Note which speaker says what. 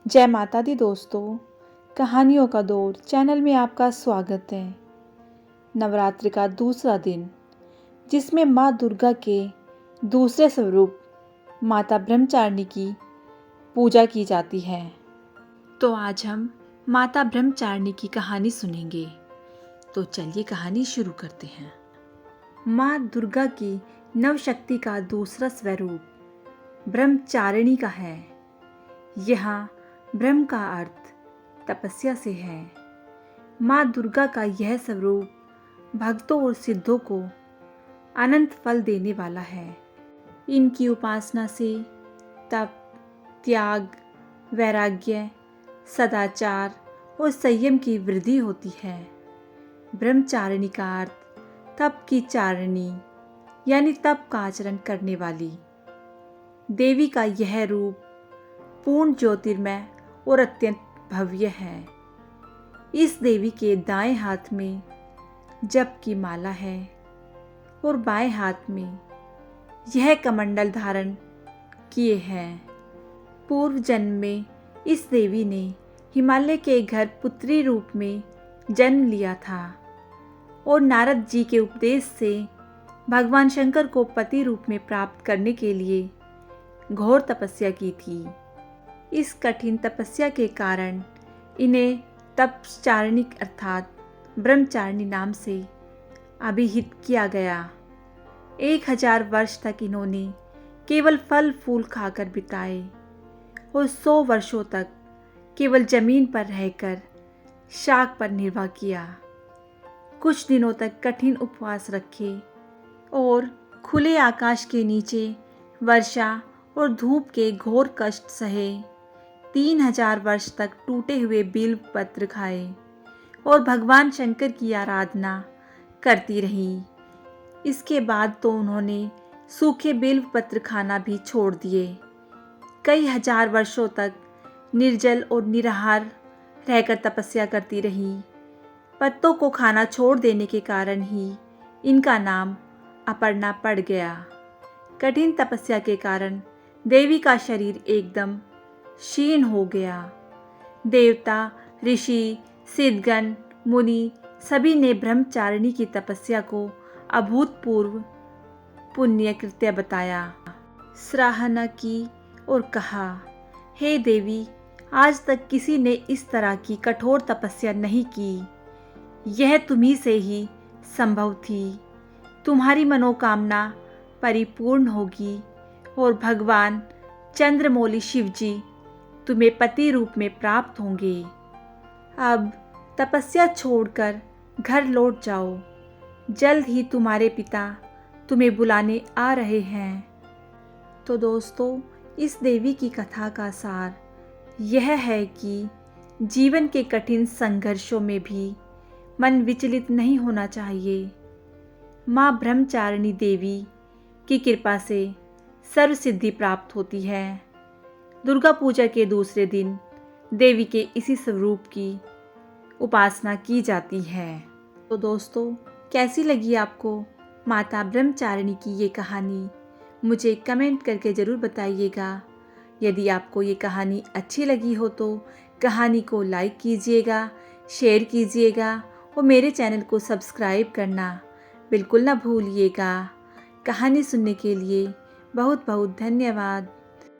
Speaker 1: जय माता दी दोस्तों, कहानियों का दौर चैनल में आपका स्वागत है। नवरात्रि का दूसरा दिन, जिसमें माँ दुर्गा के दूसरे स्वरूप माता ब्रह्मचारिणी की पूजा की जाती है। तो आज हम माता ब्रह्मचारिणी की कहानी सुनेंगे। तो चलिए कहानी शुरू करते हैं। माँ दुर्गा की नवशक्ति का दूसरा स्वरूप ब्रह्मचारिणी का है। यहाँ ब्रह्म का अर्थ तपस्या से है। माँ दुर्गा का यह स्वरूप भक्तों और सिद्धों को अनंत फल देने वाला है। इनकी उपासना से तप, त्याग, वैराग्य, सदाचार और संयम की वृद्धि होती है। ब्रह्मचारिणी का अर्थ तप की चारिणी यानी तप का आचरण करने वाली। देवी का यह रूप पूर्ण ज्योतिर्मय और अत्यंत भव्य है। इस देवी के दाएं हाथ में जप की माला है और बाएं हाथ में यह कमंडल धारण किए हैं। पूर्व जन्म में इस देवी ने हिमालय के घर पुत्री रूप में जन्म लिया था और नारद जी के उपदेश से भगवान शंकर को पति रूप में प्राप्त करने के लिए घोर तपस्या की थी। इस कठिन तपस्या के कारण इन्हें तपश्चारिणी अर्थात ब्रह्मचारिणी नाम से अभिहित किया गया। 1000 वर्ष तक इन्होंने केवल फल फूल खाकर बिताए और 100 वर्षों तक केवल जमीन पर रहकर शाक पर निर्वाह किया। कुछ दिनों तक कठिन उपवास रखे और खुले आकाश के नीचे वर्षा और धूप के घोर कष्ट सहे। 3000 वर्ष तक टूटे हुए बिल्व पत्र खाए और भगवान शंकर की आराधना करती रही। इसके बाद तो उन्होंने सूखे बिल्व पत्र खाना भी छोड़ दिए। कई हजार वर्षों तक निर्जल और निराहार रहकर तपस्या करती रही। पत्तों को खाना छोड़ देने के कारण ही इनका नाम अपर्णा पड़ गया। कठिन तपस्या के कारण देवी का शरीर एकदम क्षीण हो गया। देवता, ऋषि, सिद्धगण, मुनि सभी ने ब्रह्मचारिणी की तपस्या को अभूतपूर्व पुण्य कृत्य बताया, सराहना की और कहा, हे देवी, आज तक किसी ने इस तरह की कठोर तपस्या नहीं की। यह तुम्ही से ही संभव थी। तुम्हारी मनोकामना परिपूर्ण होगी और भगवान चंद्रमौली शिवजी तुम्हें पति रूप में प्राप्त होंगे। अब तपस्या छोड़कर घर लौट जाओ। जल्द ही तुम्हारे पिता तुम्हें बुलाने आ रहे हैं। तो दोस्तों, इस देवी की कथा का सार यह है कि जीवन के कठिन संघर्षों में भी मन विचलित नहीं होना चाहिए। माँ ब्रह्मचारिणी देवी की कृपा से सर्व सिद्धि प्राप्त होती है। दुर्गा पूजा के दूसरे दिन देवी के इसी स्वरूप की उपासना की जाती है। तो दोस्तों, कैसी लगी आपको माता ब्रह्मचारिणी की ये कहानी? मुझे कमेंट करके ज़रूर बताइएगा। यदि आपको ये कहानी अच्छी लगी हो तो कहानी को लाइक कीजिएगा, शेयर कीजिएगा और मेरे चैनल को सब्सक्राइब करना बिल्कुल ना भूलिएगा। कहानी सुनने के लिए बहुत बहुत धन्यवाद।